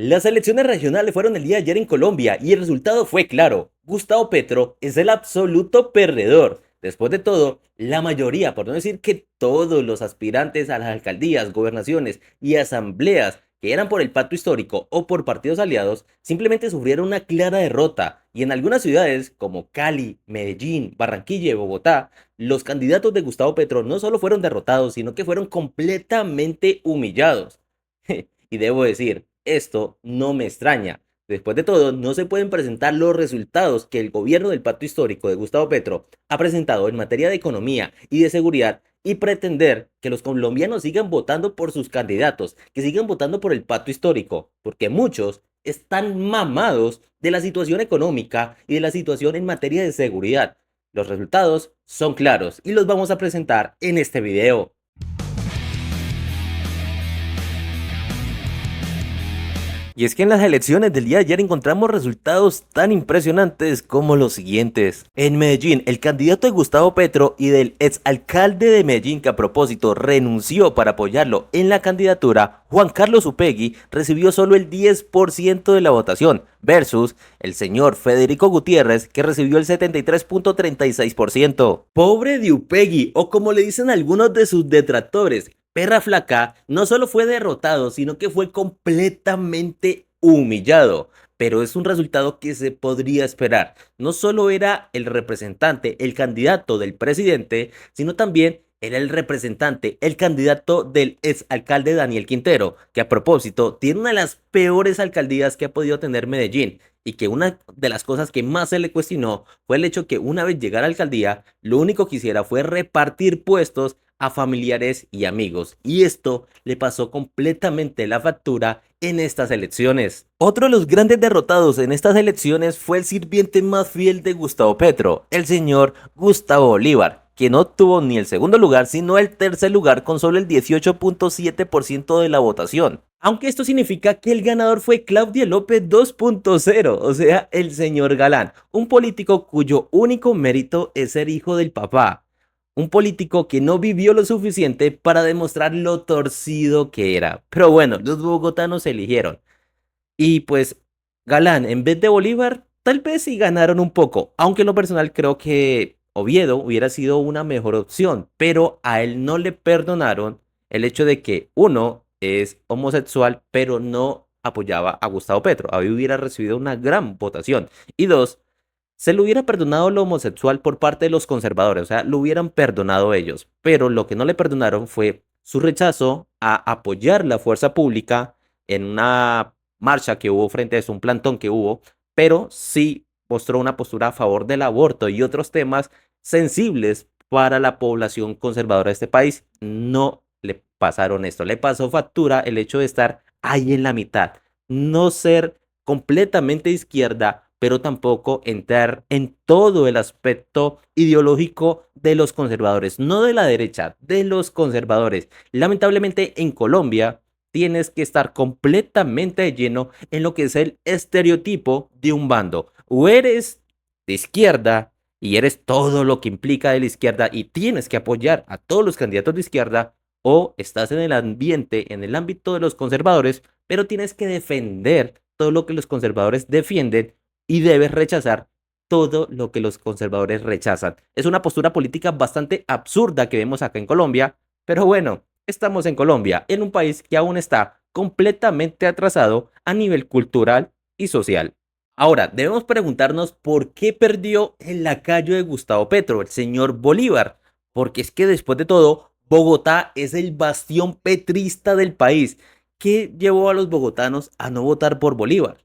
Las elecciones regionales fueron el día de ayer en Colombia y el resultado fue claro. Gustavo Petro es el absoluto perdedor. Después de todo, la mayoría, por no decir que todos los aspirantes a las alcaldías, gobernaciones y asambleas que eran por el pacto histórico o por partidos aliados, simplemente sufrieron una clara derrota. Y en algunas ciudades como Cali, Medellín, Barranquilla y Bogotá, los candidatos de Gustavo Petro no solo fueron derrotados, sino que fueron completamente humillados. Y debo decir, esto no me extraña. Después de todo, no se pueden presentar los resultados que el gobierno del pacto histórico de Gustavo Petro ha presentado en materia de economía y de seguridad y pretender que los colombianos sigan votando por sus candidatos, que sigan votando por el pacto histórico, porque muchos están mamados de la situación económica y de la situación en materia de seguridad. Los resultados son claros y los vamos a presentar en este video. Y es que en las elecciones del día de ayer encontramos resultados tan impresionantes como los siguientes. En Medellín, el candidato de Gustavo Petro y del exalcalde de Medellín, que a propósito renunció para apoyarlo en la candidatura, Juan Carlos Upegui, recibió solo el 10% de la votación, versus el señor Federico Gutiérrez, que recibió el 73.36%. Pobre de Upegui, o como le dicen algunos de sus detractores, Perra Flaca no solo fue derrotado, sino que fue completamente humillado. Pero es un resultado que se podría esperar. No solo era el representante, el candidato del presidente, sino también era el representante, el candidato del exalcalde Daniel Quintero, que a propósito tiene una de las peores alcaldías que ha podido tener Medellín. Y que una de las cosas que más se le cuestionó fue el hecho que una vez llegara a la alcaldía, lo único que hiciera fue repartir puestos a familiares y amigos. Y esto le pasó completamente la factura en estas elecciones. Otro de los grandes derrotados en estas elecciones fue el sirviente más fiel de Gustavo Petro, el señor Gustavo Bolívar, que no obtuvo ni el segundo lugar, sino el tercer lugar con solo el 18.7% de la votación. Aunque esto significa que el ganador fue Claudia López 2.0, o sea, el señor Galán, un político cuyo único mérito es ser hijo del papá. Un político que no vivió lo suficiente para demostrar lo torcido que era. Pero bueno, los bogotanos eligieron. Y pues Galán, en vez de Bolívar, tal vez sí ganaron un poco. Aunque en lo personal creo que Oviedo hubiera sido una mejor opción. Pero a él no le perdonaron el hecho de que uno es homosexual, pero no apoyaba a Gustavo Petro. Ahí hubiera recibido una gran votación. Y dos, se le hubiera perdonado lo homosexual por parte de los conservadores, o sea, lo hubieran perdonado ellos, pero lo que no le perdonaron fue su rechazo a apoyar la fuerza pública en una marcha que hubo frente a eso, un plantón que hubo, pero sí mostró una postura a favor del aborto y otros temas sensibles para la población conservadora de este país. No le pasaron esto, le pasó factura el hecho de estar ahí en la mitad, no ser completamente de izquierda pero tampoco entrar en todo el aspecto ideológico de los conservadores, no de la derecha, de los conservadores. Lamentablemente en Colombia tienes que estar completamente de lleno en lo que es el estereotipo de un bando. O eres de izquierda y eres todo lo que implica de la izquierda y tienes que apoyar a todos los candidatos de izquierda, o estás en el ambiente, en el ámbito de los conservadores, pero tienes que defender todo lo que los conservadores defienden y debes rechazar todo lo que los conservadores rechazan. Es una postura política bastante absurda que vemos acá en Colombia, pero bueno, estamos en Colombia, en un país que aún está completamente atrasado a nivel cultural y social. Ahora, debemos preguntarnos por qué perdió el lacayo de Gustavo Petro, el señor Bolívar, porque es que después de todo, Bogotá es el bastión petrista del país. ¿Qué llevó a los bogotanos a no votar por Bolívar?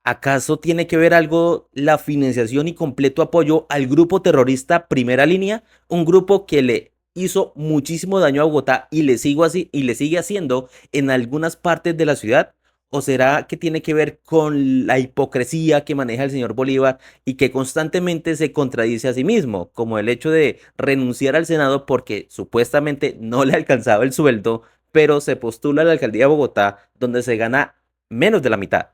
¿Acaso tiene que ver algo la financiación y completo apoyo al grupo terrorista Primera Línea? Un grupo que le hizo muchísimo daño a Bogotá y y le sigue haciendo en algunas partes de la ciudad. ¿O será que tiene que ver con la hipocresía que maneja el señor Bolívar y que constantemente se contradice a sí mismo? Como el hecho de renunciar al Senado porque supuestamente no le alcanzaba el sueldo, pero se postula a la alcaldía de Bogotá donde se gana menos de la mitad.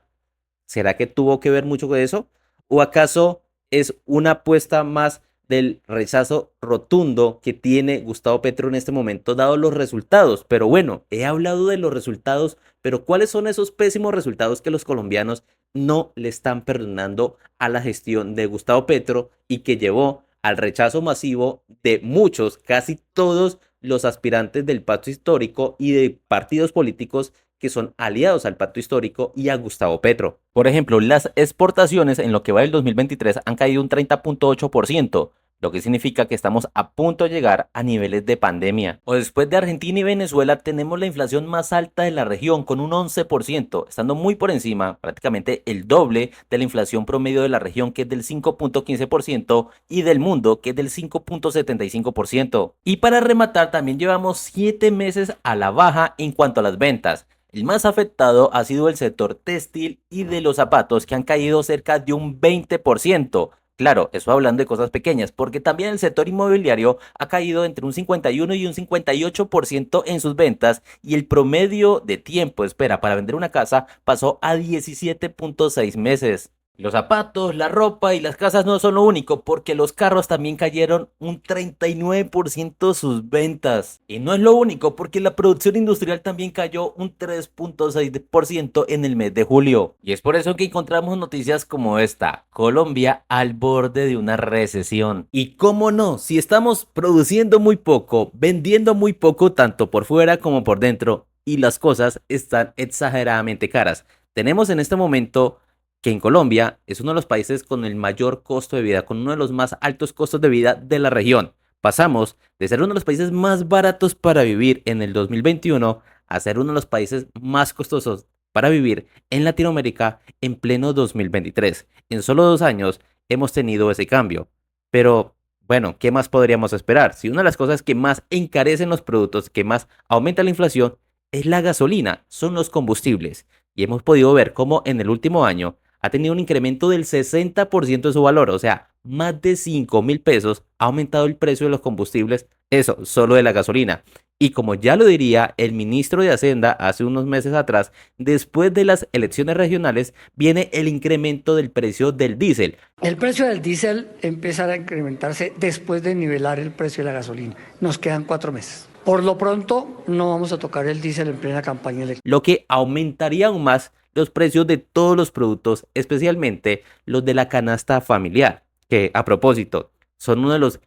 ¿Será que tuvo que ver mucho con eso? ¿O acaso es una apuesta más del rechazo rotundo que tiene Gustavo Petro en este momento, dado los resultados. Pero bueno, he hablado de los resultados, pero ¿cuáles son esos pésimos resultados que los colombianos no le están perdonando a la gestión de Gustavo Petro y que llevó al rechazo masivo de muchos, casi todos los aspirantes del pacto histórico y de partidos políticos que son aliados al pacto histórico y a Gustavo Petro? Por ejemplo, las exportaciones en lo que va del 2023 han caído un 30.8%, lo que significa que estamos a punto de llegar a niveles de pandemia. O después de Argentina y Venezuela tenemos la inflación más alta de la región con un 11%, estando muy por encima, prácticamente el doble de la inflación promedio de la región, que es del 5.15%, y del mundo, que es del 5.75%. Y para rematar, también llevamos 7 meses a la baja en cuanto a las ventas. El más afectado ha sido el sector textil y de los zapatos, que han caído cerca de un 20%. Claro, eso hablando de cosas pequeñas, porque también el sector inmobiliario ha caído entre un 51 y un 58% en sus ventas, y el promedio de tiempo de espera para vender una casa pasó a 17.6 meses. Los zapatos, la ropa y las casas no son lo único, porque los carros también cayeron un 39% sus ventas. Y no es lo único, porque la producción industrial también cayó un 3.6% en el mes de julio. Y es por eso que encontramos noticias como esta: Colombia al borde de una recesión. Y cómo no, si estamos produciendo muy poco, vendiendo muy poco tanto por fuera como por dentro, y las cosas están exageradamente caras. Tenemos en este momento que en Colombia es uno de los países con el mayor costo de vida, con uno de los más altos costos de vida de la región. Pasamos de ser uno de los países más baratos para vivir en el 2021 a ser uno de los países más costosos para vivir en Latinoamérica en pleno 2023. En solo 2 años hemos tenido ese cambio. Pero bueno, ¿qué más podríamos esperar? Si una de las cosas que más encarecen los productos, que más aumenta la inflación, es la gasolina, son los combustibles. Y hemos podido ver cómo en el último año ha tenido un incremento del 60% de su valor, o sea, más de 5.000 pesos ha aumentado el precio de los combustibles, eso, solo de la gasolina. Y como ya lo diría el ministro de Hacienda hace unos meses atrás, después de las elecciones regionales viene el incremento del precio del diésel. El precio del diésel empezará a incrementarse después de nivelar el precio de la gasolina. Nos quedan 4 meses. Por lo pronto, no vamos a tocar el diésel en plena campaña electoral, lo que aumentaría aún más los precios de todos los productos, especialmente los de la canasta familiar, que a propósito son uno de los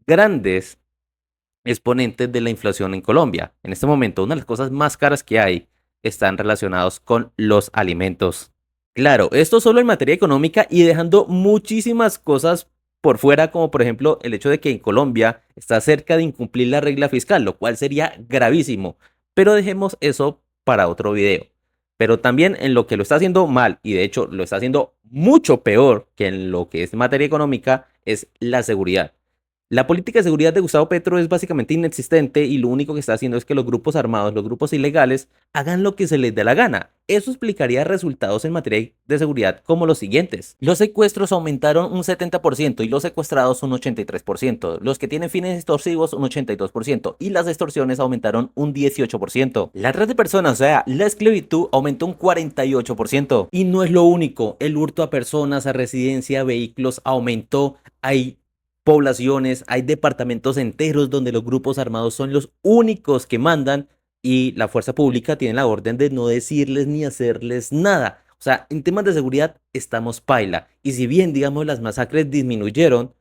grandes exponentes de la inflación en Colombia. En este momento, una de las cosas más caras que hay están relacionados con los alimentos. Claro, esto solo en materia económica y dejando muchísimas cosas por fuera, como por ejemplo el hecho de que en Colombia está cerca de incumplir la regla fiscal, lo cual sería gravísimo. Pero dejemos eso para otro video. Pero también en lo que lo está haciendo mal, y de hecho lo está haciendo mucho peor que en lo que es materia económica, es la seguridad. La política de seguridad de Gustavo Petro es básicamente inexistente, y lo único que está haciendo es que los grupos armados, los grupos ilegales, hagan lo que se les dé la gana. Eso explicaría resultados en materia de seguridad como los siguientes: los secuestros aumentaron un 70% y los secuestrados un 83%, los que tienen fines extorsivos un 82% y las extorsiones aumentaron un 18%. La trata de personas, o sea, la esclavitud, aumentó un 48%. Y no es lo único, el hurto a personas, a residencia, a vehículos aumentó. Hay poblaciones, hay departamentos enteros donde los grupos armados son los únicos que mandan, y la fuerza pública tiene la orden de no decirles ni hacerles nada. O sea, en temas de seguridad estamos paila. Y si bien, digamos, las masacres disminuyeron,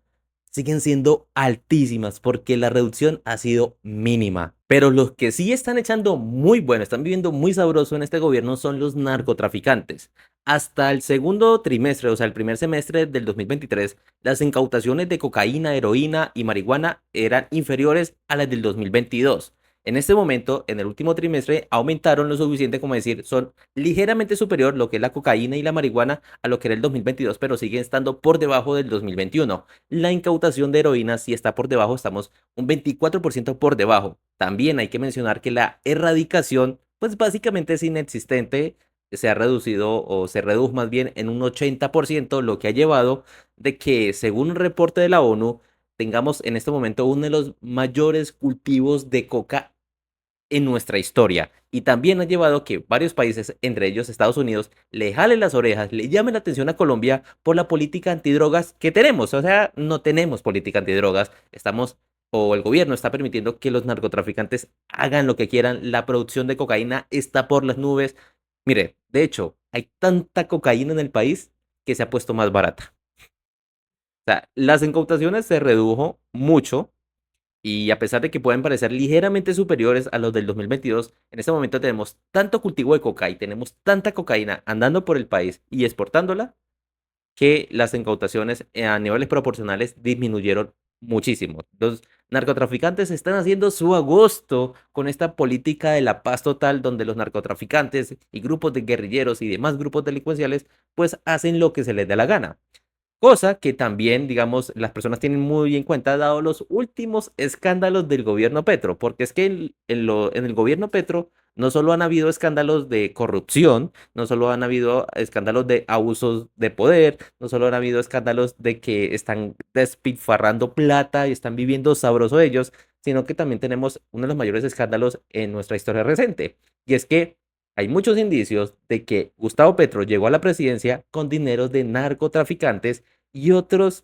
siguen siendo altísimas porque la reducción ha sido mínima. Pero los que sí están echando muy bueno, están viviendo muy sabroso en este gobierno, son los narcotraficantes. Hasta el segundo trimestre, o sea, el primer semestre del 2023, las incautaciones de cocaína, heroína y marihuana eran inferiores a las del 2022. En este momento, en el último trimestre, aumentaron lo suficiente como decir, son ligeramente superior lo que es la cocaína y la marihuana a lo que era el 2022, pero siguen estando por debajo del 2021. La incautación de heroína sí está por debajo, estamos un 24% por debajo. También hay que mencionar que la erradicación, pues básicamente es inexistente, se ha reducido, o se redujo más bien, en un 80%, lo que ha llevado de que, según un reporte de la ONU, tengamos en este momento uno de los mayores cultivos de coca en nuestra historia y también ha llevado a que varios países, entre ellos Estados Unidos, le jalen las orejas, le llamen la atención a Colombia por la política antidrogas que tenemos. O sea, no tenemos política antidrogas, estamos o el gobierno está permitiendo que los narcotraficantes hagan lo que quieran, la producción de cocaína está por las nubes. Mire, de hecho, hay tanta cocaína en el país que se ha puesto más barata. O sea, las incautaciones se redujo mucho y a pesar de que pueden parecer ligeramente superiores a los del 2022, en este momento tenemos tanto cultivo de coca y tenemos tanta cocaína andando por el país y exportándola que las incautaciones a niveles proporcionales disminuyeron muchísimo. Los narcotraficantes están haciendo su agosto con esta política de la paz total donde los narcotraficantes y grupos de guerrilleros y demás grupos delincuenciales pues hacen lo que se les dé la gana. Cosa que también, digamos, las personas tienen muy en cuenta dado los últimos escándalos del gobierno Petro, porque es que en el gobierno Petro no solo han habido escándalos de corrupción, no solo han habido escándalos de abusos de poder, no solo han habido escándalos de que están despilfarrando plata y están viviendo sabroso ellos, sino que también tenemos uno de los mayores escándalos en nuestra historia reciente, y es que hay muchos indicios de que Gustavo Petro llegó a la presidencia con dinero de narcotraficantes y otros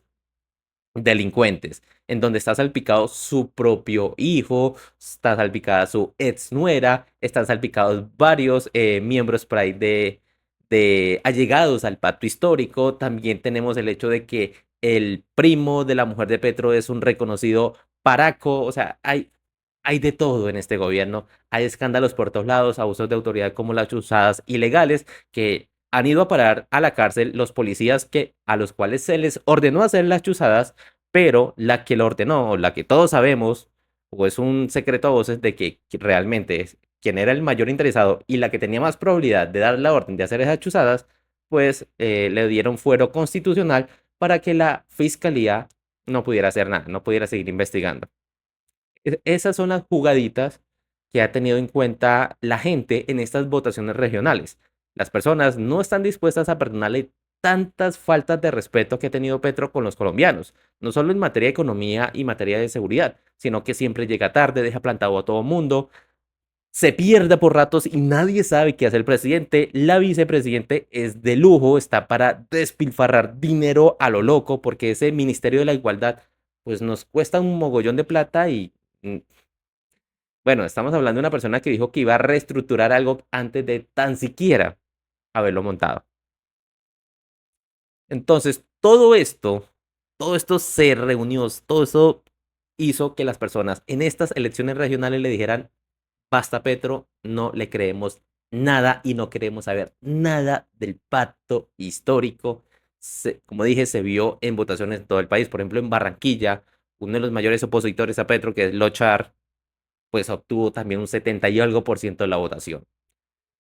delincuentes, en donde está salpicado su propio hijo, está salpicada su ex nuera, están salpicados varios miembros por ahí de allegados al pacto histórico. También tenemos el hecho de que el primo de la mujer de Petro es un reconocido paraco, o sea, hay de todo en este gobierno, hay escándalos por todos lados, abusos de autoridad como las chuzadas ilegales que han ido a parar a la cárcel los policías que a los cuales se les ordenó hacer las chuzadas, pero la que lo ordenó, o la que todos sabemos, o es un secreto a voces de que realmente es quien era el mayor interesado y la que tenía más probabilidad de dar la orden de hacer esas chuzadas, pues le dieron fuero constitucional para que la fiscalía no pudiera hacer nada, no pudiera seguir investigando. Esas son las jugaditas que ha tenido en cuenta la gente en estas votaciones regionales. Las personas no están dispuestas a perdonarle tantas faltas de respeto que ha tenido Petro con los colombianos, no solo en materia de economía y materia de seguridad, sino que siempre llega tarde, deja plantado a todo mundo, se pierde por ratos y nadie sabe qué hace el presidente. La vicepresidente es de lujo, está para despilfarrar dinero a lo loco, porque ese Ministerio de la Igualdad pues nos cuesta un mogollón de plata y bueno, estamos hablando de una persona que dijo que iba a reestructurar algo antes de tan siquiera haberlo montado. Entonces, todo esto se reunió, todo eso hizo que las personas en estas elecciones regionales le dijeran, basta Petro, no le creemos nada y no queremos saber nada del pacto histórico. Como dije, se vio en votaciones en todo el país. Por ejemplo, en Barranquilla, uno de los mayores opositores a Petro, que es Lochar, pues obtuvo también un 70 y algo por ciento de la votación.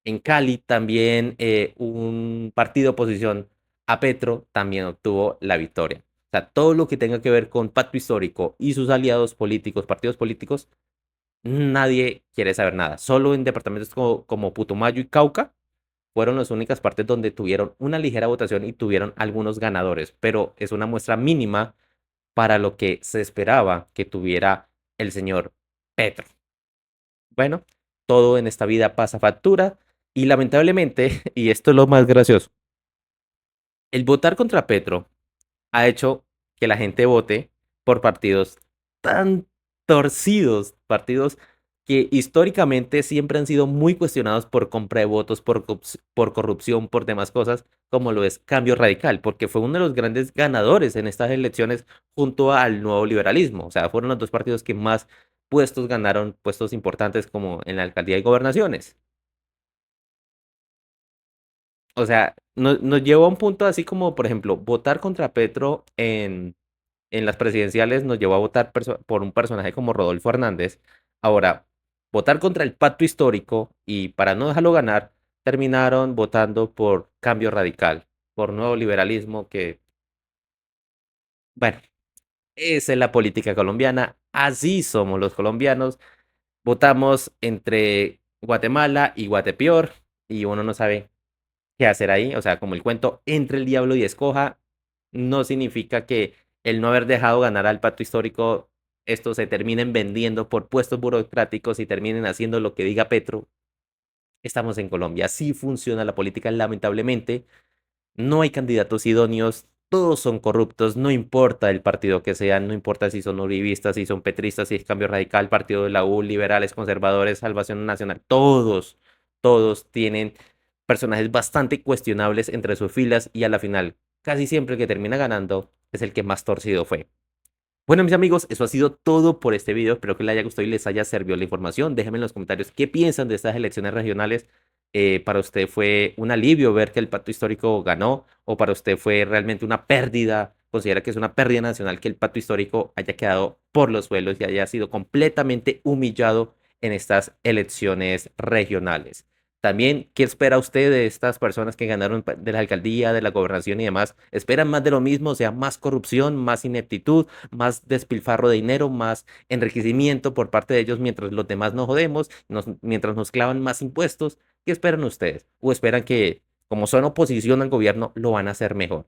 En Cali también un partido de oposición a Petro también obtuvo la victoria. O sea, todo lo que tenga que ver con pacto histórico y sus aliados políticos, partidos políticos, nadie quiere saber nada. Solo en departamentos como Putumayo y Cauca fueron las únicas partes donde tuvieron una ligera votación y tuvieron algunos ganadores, pero es una muestra mínima para lo que se esperaba que tuviera el señor Petro. Bueno, todo en esta vida pasa factura y lamentablemente, y esto es lo más gracioso, el votar contra Petro ha hecho que la gente vote por partidos tan torcidos, partidos que históricamente siempre han sido muy cuestionados por compra de votos, por corrupción, por demás cosas, como lo es Cambio Radical, porque fue uno de los grandes ganadores en estas elecciones junto al nuevo liberalismo. O sea, fueron los dos partidos que más puestos ganaron, puestos importantes como en la alcaldía y gobernaciones. O sea, nos llevó a un punto así como, por ejemplo, votar contra Petro en las presidenciales nos llevó a votar por un personaje como Rodolfo Hernández. Ahora, votar contra el pacto histórico y para no dejarlo ganar, terminaron votando por Cambio Radical, por nuevo liberalismo que, bueno, esa es la política colombiana, así somos los colombianos, votamos entre Guatemala y Guatepeor y uno no sabe qué hacer ahí, o sea, como el cuento entre el diablo y escoja, no significa que el no haber dejado ganar al pacto histórico estos se terminen vendiendo por puestos burocráticos y terminen haciendo lo que diga Petro, estamos en Colombia. Así funciona la política, lamentablemente. No hay candidatos idóneos, todos son corruptos, no importa el partido que sean, no importa si son uribistas, si son petristas, si es Cambio Radical, Partido de la U, liberales, conservadores, Salvación Nacional, todos tienen personajes bastante cuestionables entre sus filas y a la final, casi siempre el que termina ganando es el que más torcido fue. Bueno, mis amigos, eso ha sido todo por este video. Espero que les haya gustado y les haya servido la información. Déjenme en los comentarios qué piensan de estas elecciones regionales. ¿Para usted fue un alivio ver que el pacto histórico ganó? ¿O para usted fue realmente una pérdida? ¿Considera que es una pérdida nacional que el pacto histórico haya quedado por los suelos y haya sido completamente humillado en estas elecciones regionales? También, ¿qué espera usted de estas personas que ganaron de la alcaldía, de la gobernación y demás? ¿Esperan más de lo mismo, o sea, más corrupción, más ineptitud, más despilfarro de dinero, más enriquecimiento por parte de ellos mientras los demás nos jodemos, mientras nos clavan más impuestos? ¿Qué esperan ustedes? ¿O esperan que, como son oposición al gobierno, lo van a hacer mejor?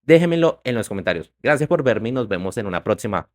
Déjenmelo en los comentarios. Gracias por verme y nos vemos en una próxima.